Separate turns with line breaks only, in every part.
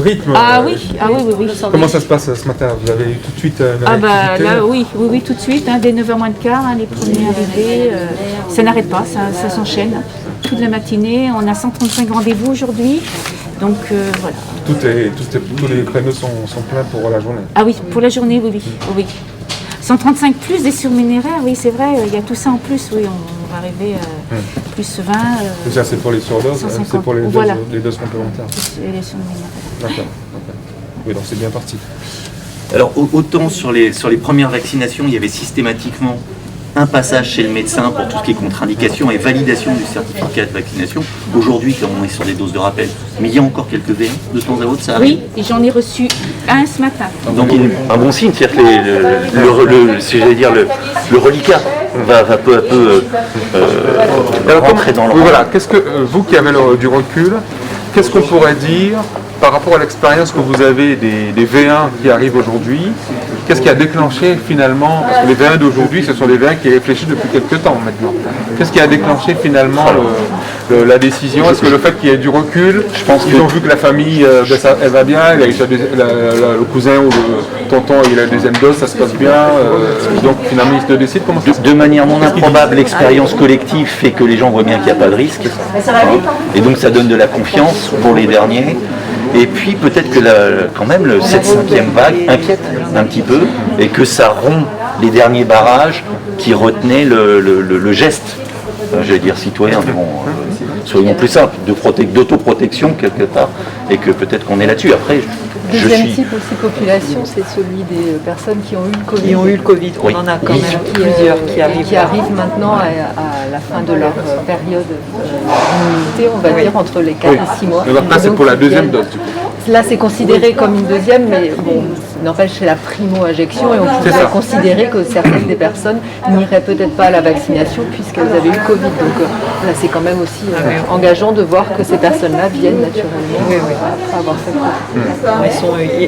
Rythme.
Oui.
Comment ça se passe ce matin? Vous avez eu tout de suite une réactivité?
Là, oui, tout de suite, dès 9h moins le quart, les premiers arrivés, ça n'arrête pas, ça s'enchaîne toute la matinée. On a 135 rendez-vous aujourd'hui, donc voilà.
Tous les créneaux sont pleins pour la journée?
Ah oui, pour la journée, oui. 135 plus des surnuméraires, oui, c'est vrai, il y a tout ça en plus, oui, on va arriver plus 20.
Ça, c'est pour les surdoses,
150.
c'est pour les doses complémentaires.
Et les surnuméraires.
D'accord. Oui, donc c'est bien parti.
Alors, autant sur les premières vaccinations, il y avait systématiquement un passage chez le médecin pour tout ce qui est contre-indication et validation du certificat de vaccination. Aujourd'hui, quand on est sur des doses de rappel, mais il y a encore quelques V1 de temps à autre, ça arrive.
Oui, et j'en ai reçu un ce matin.
Donc, un bon signe, c'est-à-dire que le reliquat va peu à peu rentrer dans le...
Voilà, qu'est-ce que vous qui avez du recul, qu'est-ce qu'on pourrait dire par rapport à l'expérience que vous avez des V1 qui arrivent aujourd'hui? Qu'est-ce qui a déclenché finalement, parce que les V1 d'aujourd'hui, ce sont des V1 qui réfléchissent depuis quelques temps maintenant. Qu'est-ce qui a déclenché finalement la décision? Est-ce que le fait qu'il y ait du recul, je pense qu'ils ont vu que la famille, elle va bien, le cousin ou le tonton, il a la deuxième dose, ça se passe bien, donc finalement ils se décident comment ça se passe?
De manière non improbable, l'expérience collective fait que les gens voient bien qu'il n'y a pas de risque. Et donc ça donne de la confiance pour les derniers. Et puis peut-être que quand même cette 5e vague inquiète un petit peu et que ça rompt les derniers barrages qui retenaient le geste, j'allais dire citoyen, mais bon, soyons plus simples, d'autoprotection quelque part, et que peut-être qu'on est là-dessus. Après,
Deuxième type aussi population, c'est celui des personnes qui ont eu le Covid. On en a quand même plusieurs qui arrivent maintenant à la fin de leur période d'immunité, on va dire, entre les 4 et 6 mois.
Donc là, c'est pour la deuxième dose.
Là, c'est considéré comme une deuxième, mais bon, n'empêche, c'est la primo-injection et on pourrait considérer que certaines des personnes n'iraient peut-être pas à la vaccination puisqu'elles avaient eu le Covid. Donc là, c'est quand même aussi engageant de voir que ces personnes-là viennent naturellement après avoir fait le Covid.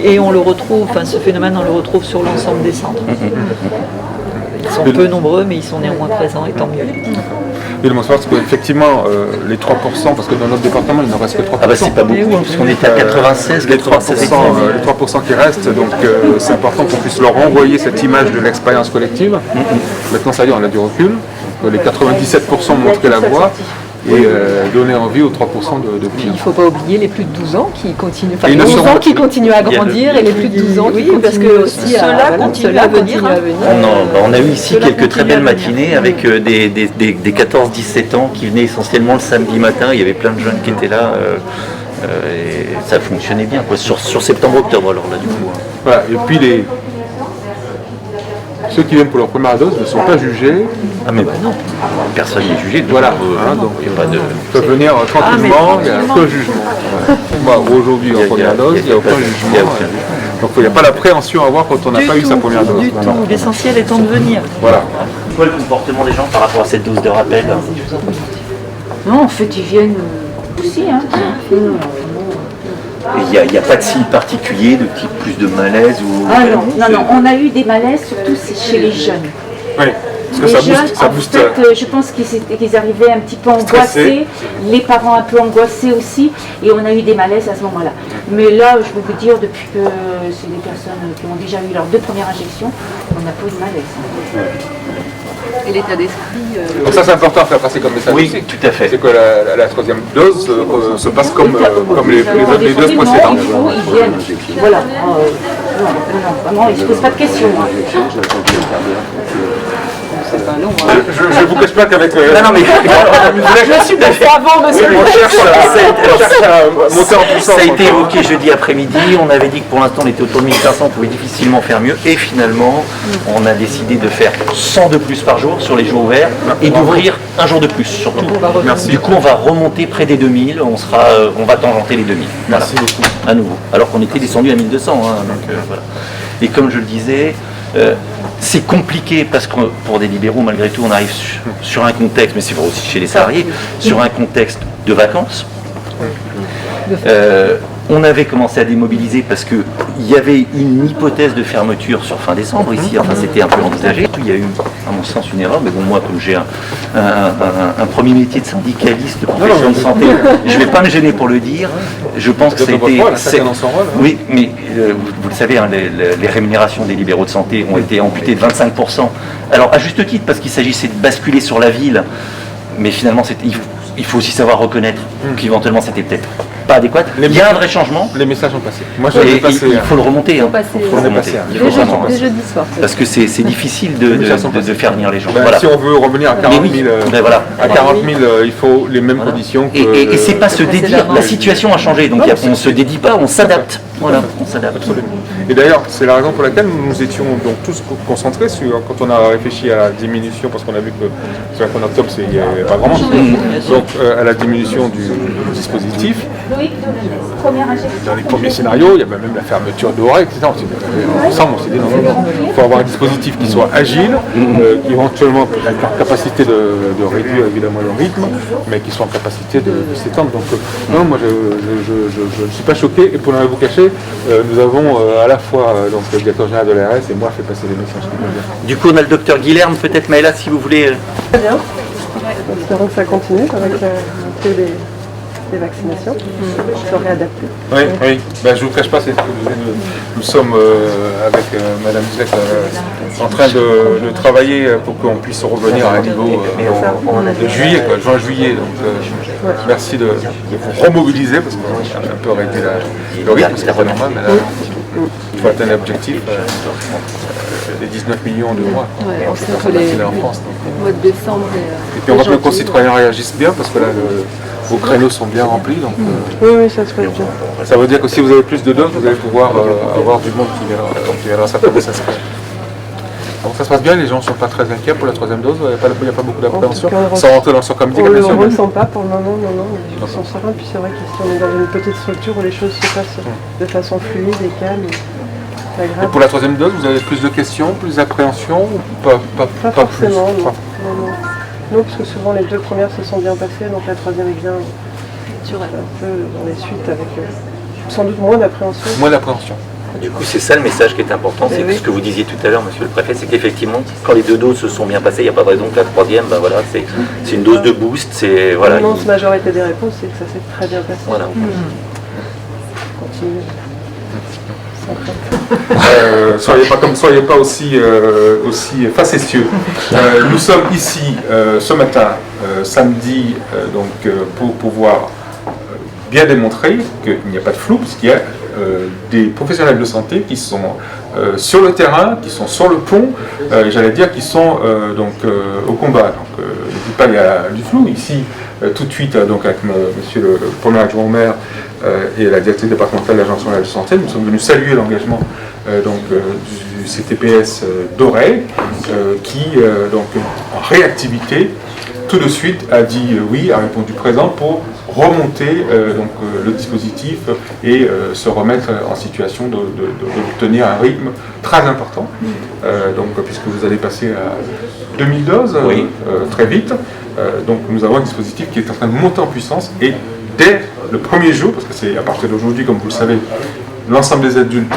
Et on le retrouve, ce phénomène, on le retrouve sur l'ensemble des centres. Ils sont peu nombreux, mais ils sont néanmoins présents, et tant mieux.
Et le parce qu'effectivement, les 3%, parce que dans notre département, il ne reste que 3%.
Ah bah c'est pas beaucoup, puisqu'on est à 96,
les 3% qui restent, donc c'est important qu'on puisse leur renvoyer cette image de l'expérience collective. Maintenant, ça y est, on a du recul. Les 97% montraient la voie. Et donner envie aux 3% de
Il ne faut pas oublier les plus de 12 ans qui continuent, les 11 ans qui continuent à grandir et les plus de 12 ans qui continuent aussi
ceux-là continuent à venir.
On a eu ici quelques très belles matinées avec des 14-17 ans qui venaient essentiellement le samedi matin. Il y avait plein de jeunes qui étaient là. Et ça fonctionnait bien quoi, sur septembre-octobre alors là du coup.
Voilà, et puis ceux qui viennent pour leur première dose ne sont pas jugés.
Ah mais non, personne n'est jugé.
Voilà, donc il n'y a pas de... Ils peuvent venir tranquillement, il n'y a aucun jugement. Aujourd'hui en première dose, il n'y a aucun jugement. Donc il n'y a pas l'appréhension à avoir quand on n'a pas eu sa première dose.
Du tout, l'essentiel étant de venir.
Voilà.
Quoi le comportement des gens par rapport à cette dose de rappel?
Non, en fait, ils viennent aussi.
Il n'y a pas de signe particulier, de type plus de malaise ou...
Non, on a eu des malaises, surtout chez les jeunes.
Oui, parce que ça booste.
En fait, je pense qu'ils arrivaient un petit peu angoissés, les parents un peu angoissés aussi, et on a eu des malaises à ce moment-là. Mais là, je peux vous dire, depuis que c'est des personnes qui ont déjà eu leurs 2 premières injections, on n'a pas eu de malaise.
Et l'état d'esprit.
Donc ça c'est important à faire passer comme message aussi.
Oui, tout à fait.
C'est que la 3e dose se passe comme les doses précédentes.
Ils viennent, voilà. Vraiment, ils ne se posent pas de questions.
Je ne vous cache pas qu'avec...
Non, mais
Je suis passé avant, monsieur le
Ça a été évoqué jeudi après-midi. On avait dit que pour l'instant on était autour de 1500, on pouvait difficilement faire mieux. Et finalement, on a décidé de faire 100 de plus par jour sur les jours ouverts et d'ouvrir un jour de plus surtout.
Merci.
Du coup, on va remonter près des 2000. On va tangenter les 2000. Voilà.
Merci beaucoup.
À nouveau. Alors qu'on était descendu à 1200. Voilà. Et comme je le disais, c'est compliqué parce que pour des libéraux, malgré tout, on arrive sur un contexte, mais c'est vrai aussi chez les salariés, sur un contexte de vacances. On avait commencé à démobiliser parce qu'il y avait une hypothèse de fermeture sur fin décembre ici, enfin c'était un peu envisagé. Il y a eu, à mon sens, une erreur, mais bon, moi, comme j'ai un premier métier de syndicaliste, de profession de santé, je ne vais pas me gêner pour le dire. Je pense que ça a été... Oui, mais vous le savez, hein, les rémunérations des libéraux de santé ont été amputées de 25%. Alors, à juste titre, parce qu'il s'agissait de basculer sur la ville, mais finalement, il faut aussi savoir reconnaître qu'éventuellement, c'était peut-être pas adéquat. Il y a un vrai changement.
Les messages ont passé. Moi,
il faut le remonter. Hein.
Il faut le remonter. Dès jeudi soir.
Parce que c'est difficile de faire venir les gens.
Ben, voilà. Si on veut revenir à 40 000,
voilà.
à 40 000 il faut les mêmes conditions.
Et c'est pas se dédire. La situation a changé, donc on ne se dédie pas, on s'adapte. Voilà, on s'adapte.
Absolument. Et d'ailleurs, c'est la raison pour laquelle nous étions donc tous concentrés sur, quand on a réfléchi à la diminution, parce qu'on a vu que sur la fin octobre, il n'y avait pas grand chose, donc à la diminution du dispositif. Dans les premiers scénarios, il y avait même la fermeture d'horaires, etc. Ensemble, on s'est dit non, il faut avoir un dispositif qui soit agile, qui éventuellement ait la capacité de réduire évidemment le rythme, mais qui soit en capacité de s'étendre. Donc non, moi je ne suis pas choqué, et pour ne rien vous cacher, nous avons à la fois donc, le directeur général de l'ARS et moi fait passer les messages.
Du coup, on a le docteur Guilherme, peut-être Maëla, si vous voulez.
Très bien. Espérons que ça continue avec des vaccinations. Je serai adapté.
Oui. Ben, je ne vous cache pas, nous sommes avec Madame Zek en train de travailler pour qu'on puisse revenir à un niveau de juillet, juin-juillet. Donc merci de vous remobiliser parce qu'on a un peu arrêté le rythme, c'est pas normal, mais là, il faut atteindre l'objectif des 19 millions de mois.
On sait que les mois de décembre.
Et puis on voit que nos concitoyens réagissent bien parce que là, vos créneaux sont bien remplis. Donc,
oui, ça se passe bien.
Ça veut dire que si vous avez plus de doses, vous allez pouvoir avoir du monde qui viendra s'attendre. Ça se passe bien, les gens ne sont pas très inquiets pour la troisième dose, il n'y a pas beaucoup d'appréhension. Sans rentrer dans son comité.
On ne le ressent pas pour le moment, non. Ils sont sereins, puis c'est vrai que si on est dans une petite structure où les choses se passent de façon fluide et calme, c'est agréable.
Et pour la troisième dose, vous avez plus de questions, plus d'appréhension ou pas
forcément,
plus.
Non, parce que souvent les deux premières se sont bien passées, donc la troisième est bien un peu dans les suites avec sans doute moins d'appréhension.
Moins d'appréhension.
Du coup, c'est ça le message qui est important, c'est ce que vous disiez tout à l'heure, monsieur le préfet, c'est qu'effectivement, quand les deux doses se sont bien passées, il n'y a pas de raison que la troisième, c'est une dose de boost. Voilà,
l'immense majorité des réponses, c'est que ça s'est très bien passé.
Voilà.
Continuez.
Soyez pas aussi facétieux. Nous sommes ici ce matin, samedi, pour pouvoir bien démontrer qu'il n'y a pas de flou, puisqu'il y a des professionnels de santé qui sont sur le terrain, qui sont sur le pont, j'allais dire qui sont au combat. Donc, ne dites pas qu'il y a du flou. Ici, tout de suite, donc avec monsieur le premier adjoint au maire et la directrice départementale de l'Agence nationale de santé, nous sommes venus saluer l'engagement du CTPS d'Auray, qui, en réactivité, tout de suite a dit oui, a répondu présent pour remonter le dispositif et se remettre en situation d'obtenir un rythme très important. Puisque vous allez passer à 2000 doses très vite, donc nous avons un dispositif qui est en train de monter en puissance et dès le premier jour, parce que c'est à partir d'aujourd'hui, comme vous le savez, l'ensemble des adultes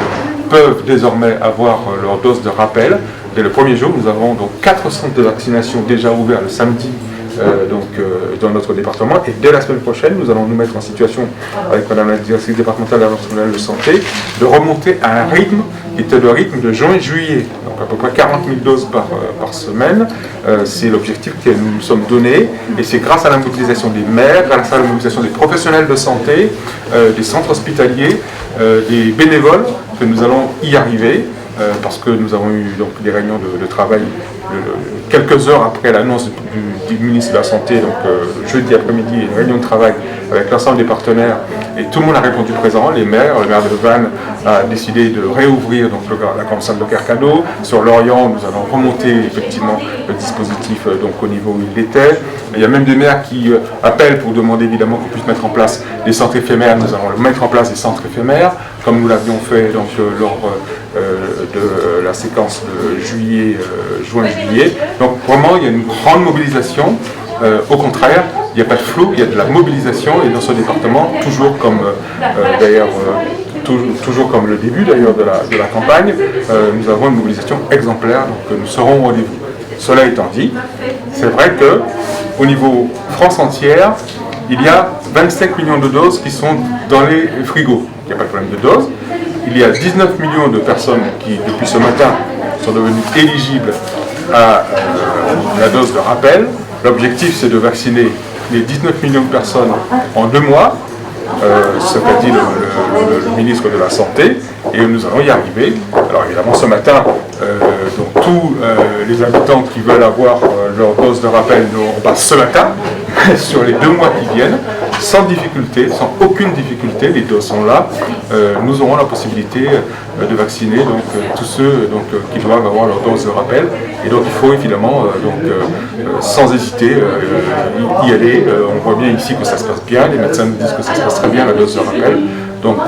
peuvent désormais avoir leur dose de rappel. Dès le premier jour, nous avons donc 4 centres de vaccination déjà ouverts le samedi dans notre département, et dès la semaine prochaine nous allons nous mettre en situation avec madame la directrice départementale de l'Agence nationale de santé de remonter à un rythme qui était le rythme de juin et juillet, donc à peu près 40 000 doses par semaine. C'est l'objectif que nous nous sommes donné, et c'est grâce à la mobilisation des maires, grâce à la mobilisation des professionnels de santé, des centres hospitaliers, des bénévoles, que nous allons y arriver. Parce que nous avons eu donc des réunions de travail quelques heures après l'annonce du ministre de la Santé, jeudi après-midi, une réunion de travail avec l'ensemble des partenaires, et tout le monde a répondu présent. Les maires, le maire de Vannes a décidé de réouvrir la grande salle de Kercado. Sur l'Orient, nous allons remonter effectivement le dispositif au niveau où il était. Il y a même des maires qui appellent pour demander évidemment qu'on puisse mettre en place des centres éphémères. Nous allons mettre en place des centres éphémères, comme nous l'avions fait lors de la séquence de juin-juillet. Donc vraiment, il y a une grande mobilisation. Au contraire, il n'y a pas de flou, il y a de la mobilisation, et dans ce département, toujours comme d'ailleurs toujours comme le début d'ailleurs de la campagne, nous avons une mobilisation exemplaire, donc nous serons au rendez-vous. Cela étant dit, c'est vrai qu'au niveau France entière, il y a 25 millions de doses qui sont dans les frigos. Il n'y a pas de problème de doses. Il y a 19 millions de personnes qui, depuis ce matin, sont devenues éligibles à la dose de rappel. L'objectif, c'est de vacciner les 19 millions de personnes en 2 mois, ce qu'a dit le ministre de la Santé, et nous allons y arriver. Alors évidemment, ce matin, donc, tous les habitants qui veulent avoir leur dose de rappel n'auront pas ce matin, mais sur les 2 mois qui viennent, sans difficulté, sans aucune difficulté, les doses sont là, nous aurons la possibilité de vacciner donc, tous ceux qui doivent avoir leur dose de rappel. Et donc il faut évidemment, sans hésiter, y aller. On voit bien ici que ça se passe bien, les médecins nous disent que ça se passe très bien, la dose de rappel. Donc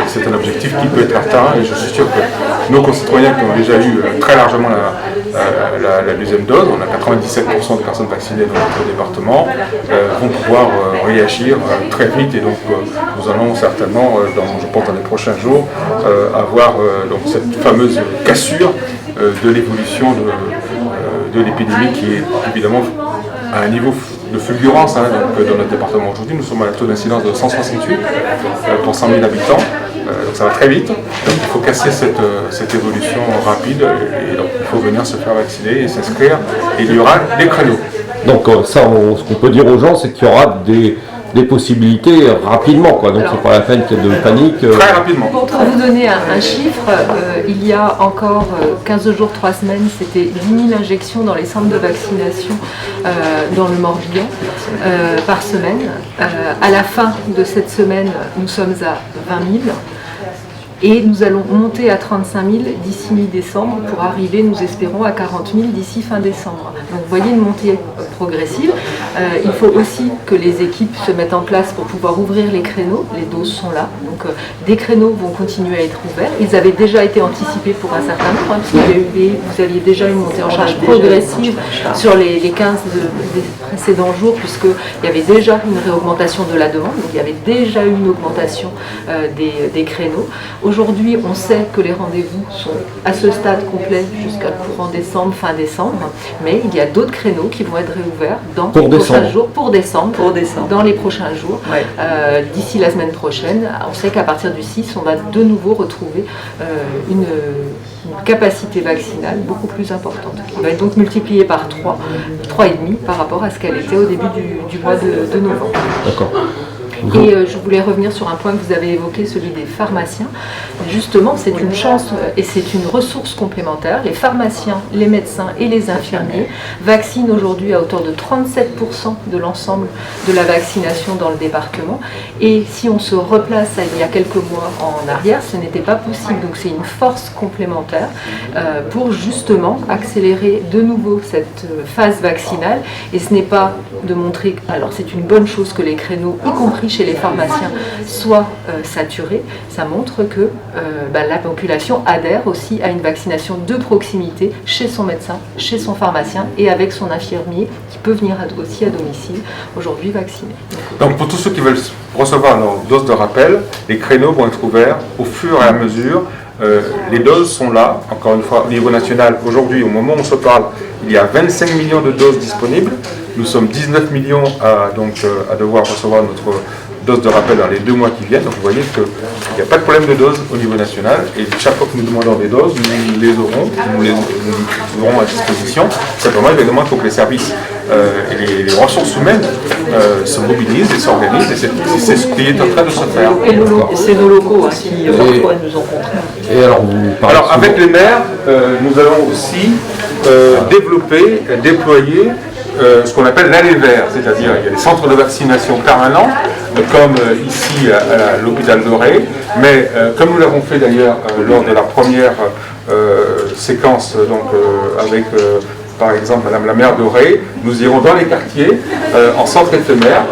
c'est un objectif qui peut être atteint, et je suis sûr que nos concitoyens qui ont déjà eu très largement la deuxième dose, on a 97% de personnes vaccinées dans notre département, vont pouvoir réagir très vite, et donc nous allons certainement, je pense dans les prochains jours, avoir donc cette fameuse cassure de l'évolution de l'épidémie, qui est évidemment à un niveau de fulgurance. Donc, dans notre département aujourd'hui, nous sommes à un taux d'incidence de 168 pour 100 000 habitants. Donc ça va très vite. Donc, il faut casser cette évolution rapide, et donc il faut venir se faire vacciner et s'inscrire. Et il y aura des créneaux.
Donc ça, ce qu'on peut dire aux gens, c'est qu'il y aura des possibilités rapidement, quoi. Donc c'est pas la peine qu'il y ait de panique.
Très rapidement.
Pour vous donner un chiffre, il y a encore 15 jours, 3 semaines, c'était 10 000 injections dans les centres de vaccination dans le Morbihan par semaine. À la fin de cette semaine, nous sommes à 20 000. Et nous allons monter à 35 000 d'ici mi-décembre pour arriver, nous espérons, à 40 000 d'ici fin décembre. Donc vous voyez une montée progressive. Il faut aussi que les équipes se mettent en place pour pouvoir ouvrir les créneaux. Les doses sont là. Donc des créneaux vont continuer à être ouverts. Ils avaient déjà été anticipés pour un certain nombre, parce que vous aviez déjà une montée en charge progressive sur les 15 des précédents jours, puisqu'il y avait déjà une réaugmentation de la demande. Donc il y avait déjà une augmentation des créneaux. Aujourd'hui, on sait que les rendez-vous sont à ce stade complet jusqu'à courant décembre, fin décembre, mais il y a d'autres créneaux qui vont être réouverts dans les prochains jours, pour décembre, dans les prochains jours. Ouais. D'ici la semaine prochaine, on sait qu'à partir du 6, on va de nouveau retrouver une capacité vaccinale beaucoup plus importante, qui va être donc multipliée par 3,5 par rapport à ce qu'elle était au début du mois de novembre.
D'accord.
Et je voulais revenir sur un point que vous avez évoqué, celui des pharmaciens. Justement, c'est une chance et c'est une ressource complémentaire. Les pharmaciens, les médecins et les infirmiers vaccinent aujourd'hui à hauteur de 37% de l'ensemble de la vaccination dans le département. Et si on se replace à il y a quelques mois en arrière, ce n'était pas possible. Donc c'est une force complémentaire pour justement accélérer de nouveau cette phase vaccinale. Et ce n'est pas de montrer... Alors c'est une bonne chose que les créneaux, y compris chez les pharmaciens, soient saturés. Ça montre que la population adhère aussi à une vaccination de proximité chez son médecin, chez son pharmacien et avec son infirmier qui peut venir aussi à domicile aujourd'hui vacciner.
Donc pour tous ceux qui veulent recevoir leur dose de rappel, les créneaux vont être ouverts au fur et à mesure. Les doses sont là, encore une fois, au niveau national. Aujourd'hui, au moment où on se parle, il y a 25 millions de doses disponibles. Nous sommes 19 millions à devoir recevoir notre dose de rappel dans les 2 mois qui viennent. Donc vous voyez qu'il n'y a pas de problème de doses au niveau national. Et chaque fois que nous demandons des doses, nous les aurons, nous les aurons à disposition. Simplement, évidemment, il faut que les services et les ressources humaines se mobilisent et s'organisent. Et c'est ce qui est en train de se faire.
Et c'est nos locaux qui parfois nous ont contraints.
Et alors,
avec les maires, nous allons aussi développer, déployer ce qu'on appelle l'allée vert, c'est-à-dire il y a des centres de vaccination permanents, comme ici à l'hôpital Doré, mais comme nous l'avons fait d'ailleurs lors de la première séquence avec par exemple Madame la maire Doré, nous irons dans les quartiers en centre éphémère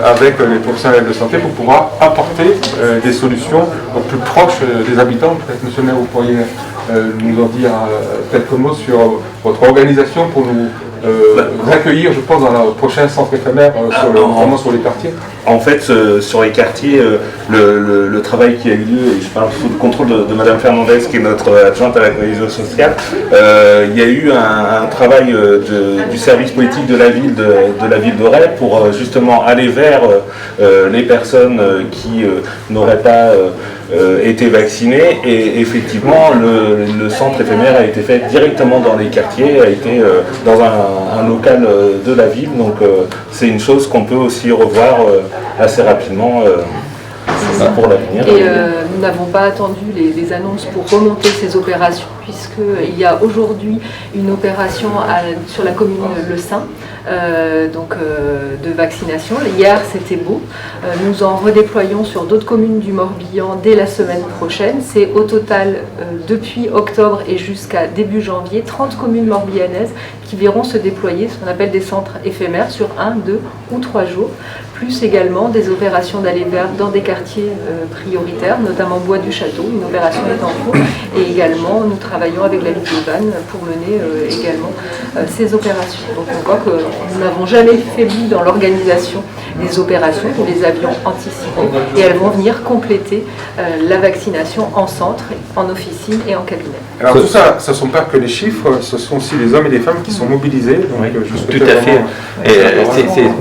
avec les professionnels de santé pour pouvoir apporter des solutions au plus proches des habitants. Peut-être Monsieur le maire, vous pourriez nous en dire quelques mots sur votre organisation pour nous accueillir, je pense, dans le prochain centre éphémère, vraiment sur les quartiers?
En fait, sur les quartiers, le travail qui a eu lieu, et je parle sous le contrôle de Madame Fernandez, qui est notre adjointe à la cohésion sociale, il y a eu un travail du service politique de la ville de Ray pour justement aller vers les personnes qui n'auraient pas été vaccinées, et effectivement le centre éphémère a été fait directement dans les quartiers, a été dans un local de la ville, donc c'est une chose qu'on peut aussi revoir assez rapidement pour l'avenir.
Et nous n'avons pas attendu les annonces pour remonter ces opérations, puisqu'il y a aujourd'hui une opération sur la commune Le Saint, de vaccination. Hier, c'était beau. Nous en redéployons sur d'autres communes du Morbihan dès la semaine prochaine. C'est au total, depuis octobre et jusqu'à début janvier, 30 communes morbihanaises qui verront se déployer ce qu'on appelle des centres éphémères sur 1, 2 ou 3 jours, plus également des opérations d'aller vers dans des quartiers prioritaires, notamment Bois du Château. Une opération est en cours, et également nous travaillons avec la ville de Vannes pour mener également ces opérations. Donc on voit que nous n'avons jamais faibli dans l'organisation des opérations, nous les avions anticipées, et elles vont venir compléter la vaccination en centre, en officine et en cabinet.
Alors tout ça, ce ne sont pas que les chiffres, ce sont aussi les hommes et les femmes qui sont mobilisés. Donc,
oui, tout à fait.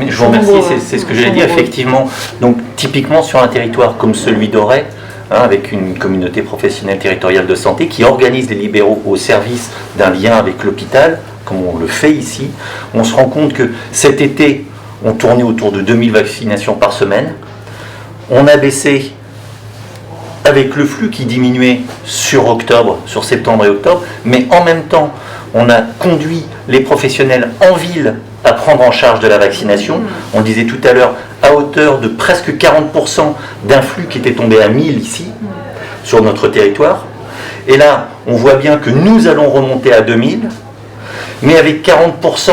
Je vous remercie, c'est ce que j'allais dire, effectivement. Donc typiquement sur un territoire comme celui d'Auray, avec une communauté professionnelle territoriale de santé qui organise les libéraux au service d'un lien avec l'hôpital, comme on le fait ici, on se rend compte que cet été, on tournait autour de 2000 vaccinations par semaine. On a baissé, avec le flux qui diminuait sur septembre et octobre, mais en même temps, on a conduit les professionnels en ville à prendre en charge de la vaccination. On le disait tout à l'heure, à hauteur de presque 40% d'un flux qui était tombé à 1000 ici, sur notre territoire. Et là, on voit bien que nous allons remonter à 2000, mais avec 40%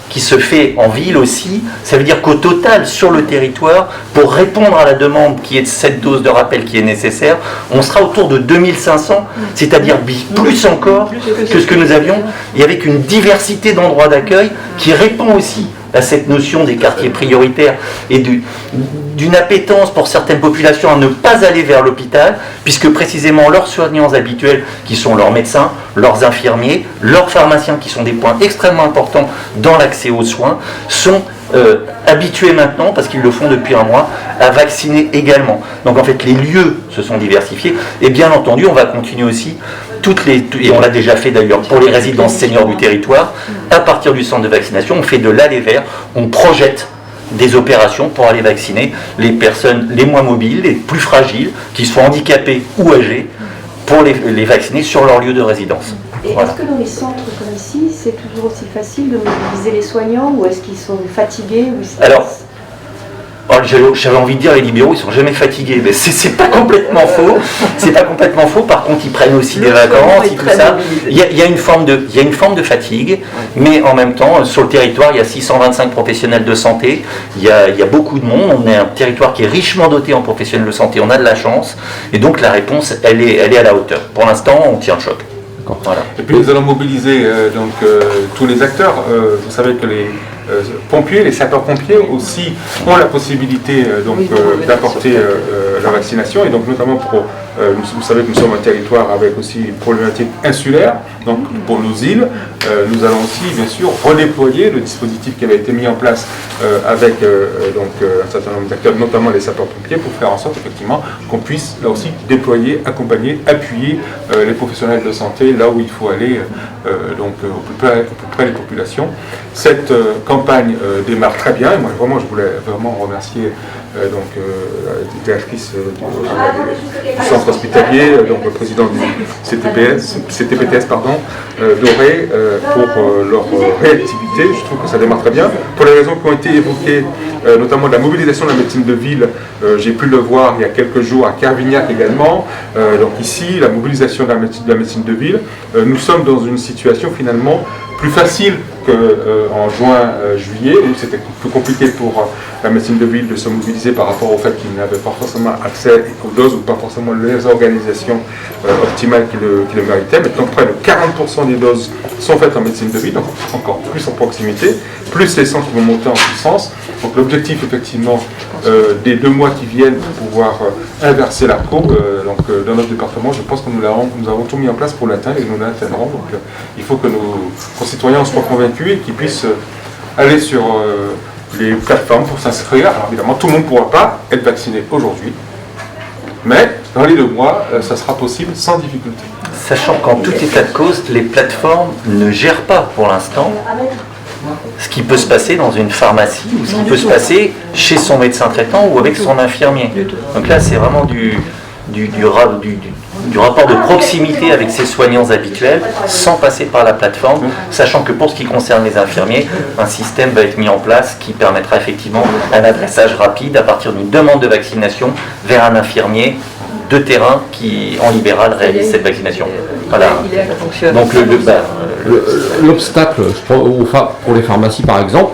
qui se fait en ville aussi, ça veut dire qu'au total, sur le territoire, pour répondre à la demande qui est de cette dose de rappel qui est nécessaire, on sera autour de 2500, c'est-à-dire plus encore que ce que nous avions, et avec une diversité d'endroits d'accueil qui répond aussi à cette notion des quartiers prioritaires et d'une appétence pour certaines populations à ne pas aller vers l'hôpital, puisque précisément leurs soignants habituels, qui sont leurs médecins, leurs infirmiers, leurs pharmaciens, qui sont des points extrêmement importants dans l'accès aux soins, sont habitués maintenant, parce qu'ils le font depuis un mois, à vacciner également. Donc en fait, les lieux se sont diversifiés, et bien entendu, on va continuer aussi et on l'a déjà fait d'ailleurs pour les résidences seniors du territoire, à partir du centre de vaccination, on fait de l'aller vers, on projette des opérations pour aller vacciner les personnes les moins mobiles, les plus fragiles, qui soient handicapées ou âgées, pour les vacciner sur leur lieu de résidence.
Et voilà. Est-ce que dans les centres comme ici, c'est toujours aussi facile de mobiliser les soignants, ou est-ce qu'ils sont fatigués
Alors, j'avais envie de dire, les libéraux, ils sont jamais fatigués, mais c'est pas complètement faux. C'est pas complètement faux. Par contre, ils prennent aussi des vacances et tout ça. Il y a une forme de fatigue, mais en même temps, sur le territoire, il y a 625 professionnels de santé. Il y a beaucoup de monde. On est un territoire qui est richement doté en professionnels de santé. On a de la chance, et donc la réponse, elle est à la hauteur. Pour l'instant, on tient le choc.
Voilà. Et puis nous allons mobiliser tous les acteurs. Vous savez que les pompiers, les sapeurs-pompiers aussi ont la possibilité d'apporter la vaccination, et donc notamment vous savez que nous sommes un territoire avec aussi une problématique insulaire, donc pour nos îles, nous allons aussi bien sûr redéployer le dispositif qui avait été mis en place avec un certain nombre d'acteurs, notamment les sapeurs-pompiers, pour faire en sorte effectivement qu'on puisse là aussi déployer, accompagner, appuyer les professionnels de santé là où il faut aller, au plus près des populations. Cette campagne démarre très bien, et moi vraiment je voulais vraiment remercier la directrice du centre hospitalier, le président du CTPTS d'Auray, pour leur réactivité. Je trouve que ça démarre très bien, pour les raisons qui ont été évoquées notamment de la mobilisation de la médecine de ville. J'ai pu le voir il y a quelques jours à Carvignac également. Donc ici, la mobilisation de la médecine de ville. Nous sommes dans une situation finalement plus facile qu'en juin-juillet, où c'était plus compliqué pour la médecine de ville de se mobiliser par rapport au fait qu'ils n'avaient pas forcément accès aux doses ou pas forcément les organisations optimales qui le méritaient. Maintenant, près de 40% des doses sont faites en médecine de ville, donc encore plus en proximité, plus les centres qui vont monter en puissance. Donc l'objectif, effectivement, des 2 mois qui viennent pour pouvoir inverser la courbe, dans notre département, je pense que nous avons tout mis en place pour l'atteindre et nous l'atteindrons. Donc il faut que nos concitoyens soient convaincus et qu'ils puissent aller sur les plateformes pour s'inscrire. Alors évidemment, tout le monde ne pourra pas être vacciné aujourd'hui, mais dans les 2 mois, ça sera possible sans difficulté.
Sachant qu'en tout état de cause, les plateformes ne gèrent pas pour l'instant ce qui peut se passer dans une pharmacie ou ce qui peut se passer chez son médecin traitant ou avec son infirmier. Donc là, c'est vraiment du rapport de proximité avec ses soignants habituels sans passer par la plateforme, sachant que pour ce qui concerne les infirmiers, un système va être mis en place qui permettra effectivement un adressage rapide à partir d'une demande de vaccination vers un infirmier de terrain qui, en libéral, réalise cette vaccination. Voilà. Donc
l'obstacle, pour les pharmacies par exemple,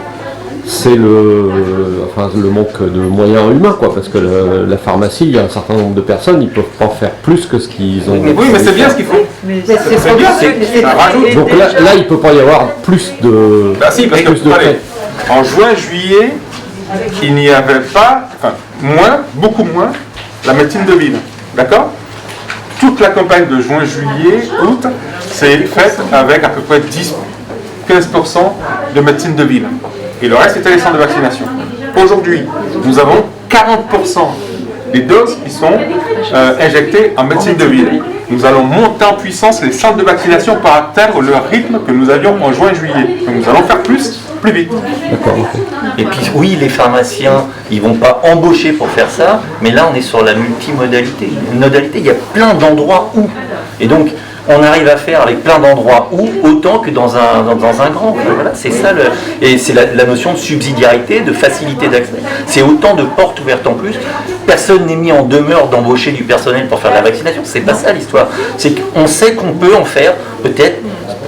c'est le manque de moyens humains, quoi, parce que la pharmacie, il y a un certain nombre de personnes, ils ne peuvent pas faire plus que ce qu'ils ont.
Oui, mais c'est bien ce qu'ils font. C'est bien, ça rajoute.
Donc là, il ne peut pas y avoir plus de.
Bah si, parce que en juin-juillet, il n'y avait pas, beaucoup moins, la médecine de ville. D'accord? Toute la campagne de juin, juillet, août, c'est faite avec à peu près 10-15% de médecine de ville. Et le reste, c'était les centres de vaccination. Aujourd'hui, nous avons 40% des doses qui sont injectées en médecine de ville. Nous allons monter en puissance les centres de vaccination pour atteindre le rythme que nous avions en juin-juillet. Donc nous allons faire plus vite.
D'accord. Et puis oui, les pharmaciens, ils ne vont pas embaucher pour faire ça, mais là on est sur la multimodalité. Il y a plein d'endroits où. Et donc, on arrive à faire avec plein d'endroits où, autant que dans un grand. Voilà, c'est ça, et c'est la notion de subsidiarité, de facilité d'accès. C'est autant de portes ouvertes en plus. Personne n'est mis en demeure d'embaucher du personnel pour faire de la vaccination. C'est pas ça l'histoire. C'est qu'on sait qu'on peut en faire peut-être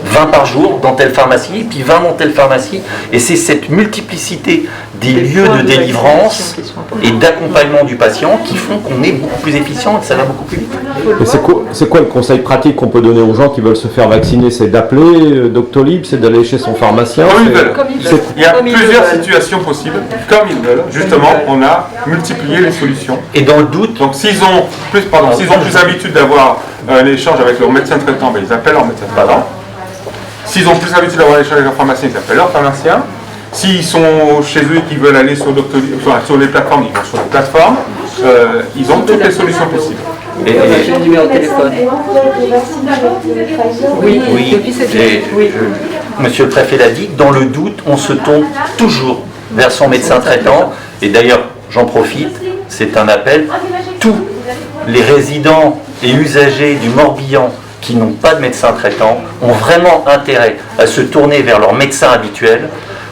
20 par jour dans telle pharmacie, puis 20 dans telle pharmacie. Et c'est cette multiplicité des lieux de délivrance et d'accompagnement du patient qui font qu'on est beaucoup plus efficient et que ça va beaucoup plus vite.
Et c'est quoi le conseil pratique qu'on peut donner aux gens qui veulent se faire vacciner? C'est d'appeler Doctolib, c'est d'aller chez son pharmacien?
Comme ils veulent. Il y a plusieurs situations possibles. Comme ils veulent. Justement, on a multiplié les solutions.
Et dans le doute...
Donc s'ils ont plus l'habitude d'avoir l'échange avec leur médecin traitant, ben, ils appellent leur médecin traitant. S'ils ont plus l'habitude d'avoir l'échange avec leur pharmacien, ils appellent leur pharmacien. S'ils sont chez eux et qu'ils veulent aller sur les plateformes, ils vont sur les plateformes. Ils ont toutes les solutions possibles.
Et le numéro de téléphone.
Oui. Monsieur le préfet l'a dit, dans le doute, on se tourne toujours vers son médecin traitant. Et d'ailleurs, j'en profite, c'est un appel. Tous les résidents et usagers du Morbihan qui n'ont pas de médecin traitant ont vraiment intérêt à se tourner vers leur médecin habituel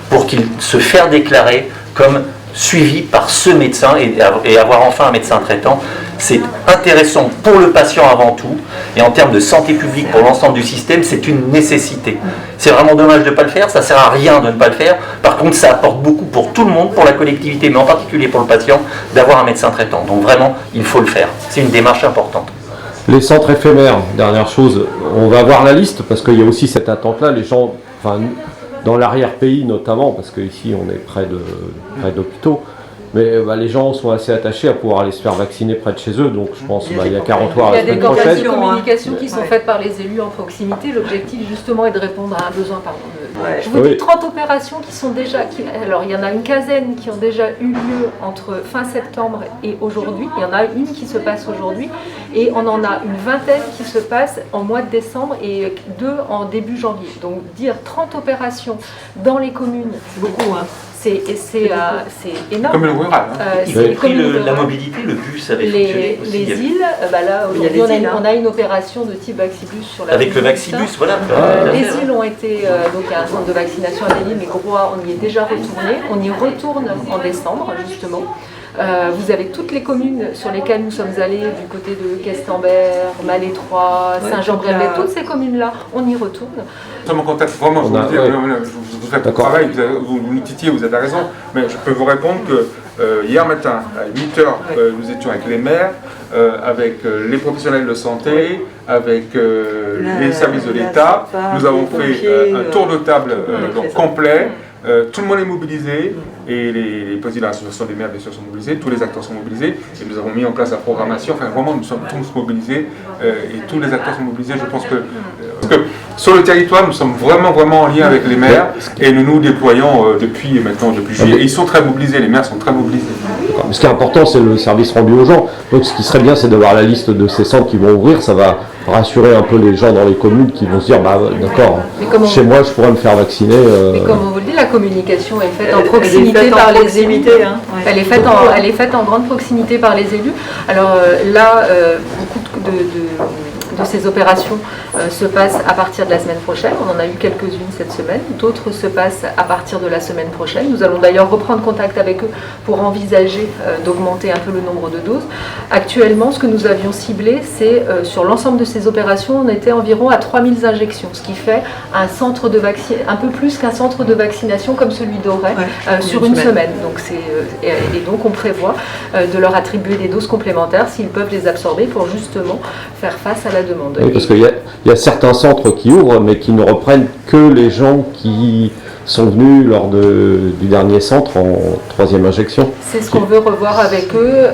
pour qu'ils se fassent déclarer comme suivi par ce médecin et avoir enfin un médecin traitant. C'est intéressant pour le patient avant tout, et en termes de santé publique pour l'ensemble du système, c'est une nécessité. C'est vraiment dommage de ne pas le faire, ça ne sert à rien de ne pas le faire. Par contre, ça apporte beaucoup pour tout le monde, pour la collectivité, mais en particulier pour le patient, d'avoir un médecin traitant. Donc vraiment, il faut le faire. C'est une démarche importante.
Les centres éphémères, dernière chose, on va voir la liste parce qu'il y a aussi cette attente-là. Les gens, dans l'arrière-pays notamment, parce qu'ici on est près d'hôpitaux, mais les gens sont assez attachés à pouvoir aller se faire vacciner près de chez eux, donc je pense qu'il y a 40 heures la semaine prochaine.
Il y a des campagnes de communication qui sont faites par les élus en proximité. L'objectif justement est de répondre à un besoin. Je vous dis 30 opérations qui sont déjà... Alors il y en a une quinzaine qui ont déjà eu lieu entre fin septembre et aujourd'hui. Il y en a une qui se passe aujourd'hui et on en a une vingtaine qui se passent en mois de décembre et 2 en début janvier. Donc dire 30 opérations dans les communes,
c'est beaucoup, hein.
C'est énorme.
Comme le rural. Hein.
Ils ont pris la mobilité, le bus avait fonctionné aussi.
Les îles, là aujourd'hui on a une opération de type Vaxibus sur la
avec le Vaxibus, voilà.
Les îles ont été, donc il y a un centre de vaccination à Belle-Île, mais Groix, on y est déjà retourné. On y retourne en décembre, justement. Vous avez toutes les communes sur lesquelles nous sommes allés, du côté de Questembert, Malétroit, Saint-Jean-Brévet, toutes ces communes-là, on y retourne.
Nous sommes en contact, vraiment, je vous faites le travail, vous nous titillez, vous avez raison, mais je peux vous répondre que hier matin, à 8h, nous étions avec les maires, avec les professionnels de santé, avec les services de l'État. Nous avons fait un tour de table donc complet. Tout le monde est mobilisé et les présidents de l'association des maires bien sûr sont mobilisés, tous les acteurs sont mobilisés et nous avons mis en place la programmation, enfin vraiment nous sommes tous mobilisés et tous les acteurs sont mobilisés. Je pense que sur le territoire nous sommes vraiment en lien avec les maires et nous nous déployons depuis juillet. Et ils sont très mobilisés, les maires sont très mobilisés.
Ce qui est important c'est le service rendu aux gens, donc ce qui serait bien c'est d'avoir la liste de ces centres qui vont ouvrir, ça va rassurer un peu les gens dans les communes qui vont se dire bah d'accord, chez moi je pourrais me faire vacciner.
Mais comme on vous le dit, la communication est faite en proximité par les élus. Elle est faite en grande proximité par les élus. Alors là, beaucoup de ces opérations se passent à partir de la semaine prochaine. On en a eu quelques-unes cette semaine. D'autres se passent à partir de la semaine prochaine. Nous allons d'ailleurs reprendre contact avec eux pour envisager d'augmenter un peu le nombre de doses. Actuellement, ce que nous avions ciblé, c'est sur l'ensemble de ces opérations, on était environ à 3000 injections, ce qui fait un peu plus qu'un centre de vaccination comme celui d'Auray sur une semaine. Donc et donc on prévoit de leur attribuer des doses complémentaires s'ils peuvent les absorber pour justement faire face à la demande.
Oui, parce qu'il y a certains centres qui ouvrent, mais qui ne reprennent que les gens qui sont venus lors du dernier centre en 3e injection.
C'est ce qu'on veut revoir avec eux.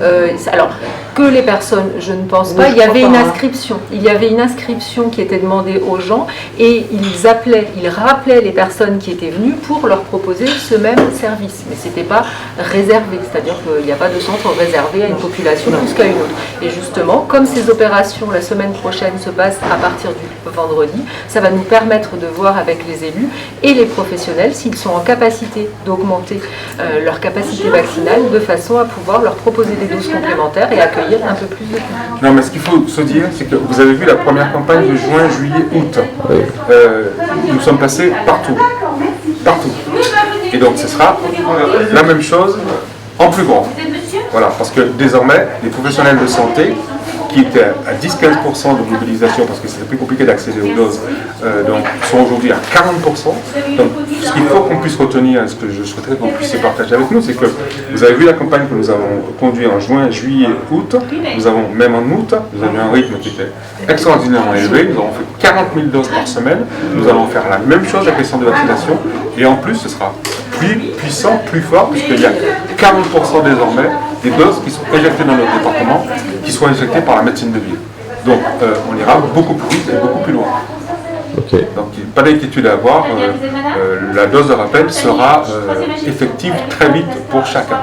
Alors, que les personnes, je ne pense pas. Il y avait une inscription. Il y avait une inscription qui était demandée aux gens et ils rappelaient les personnes qui étaient venues pour leur proposer ce même service. Mais ce n'était pas réservé, c'est-à-dire qu'il n'y a pas de centre réservé à une population plus qu'à une autre. Et justement, comme ces opérations la semaine prochaine se passent à partir du vendredi, ça va nous permettre de voir avec les élus et les professionnels s'ils sont en capacité d'augmenter leur capacité vaccinale de façon à pouvoir leur proposer des doses complémentaires et accueillir un peu plus de public.
Non, mais ce qu'il faut se dire, c'est que vous avez vu la première campagne de juin, juillet, août. Nous sommes passés partout. Et donc ce sera la même chose en plus grand. Voilà, parce que désormais, les professionnels de santé qui étaient à 10-15% de mobilisation parce que c'était plus compliqué d'accéder aux doses, donc sont aujourd'hui à 40%. Donc ce qu'il faut qu'on puisse retenir, ce que je souhaiterais que vous puissiez partager avec nous, c'est que vous avez vu la campagne que nous avons conduite en juin, juillet, août. Nous avons, même en août, nous avions un rythme qui était extraordinairement élevé. Nous avons fait 40 000 doses par semaine. Nous allons faire la même chose avec les centres de vaccination. Et en plus, ce sera plus puissant, plus fort, puisqu'il y a 40% désormais des doses qui sont injectées dans notre département, qui sont injectées par la médecine de ville. Donc on ira beaucoup plus vite et beaucoup plus loin.
Okay.
Donc pas d'inquiétude à avoir, la dose de rappel sera effective très vite pour chacun.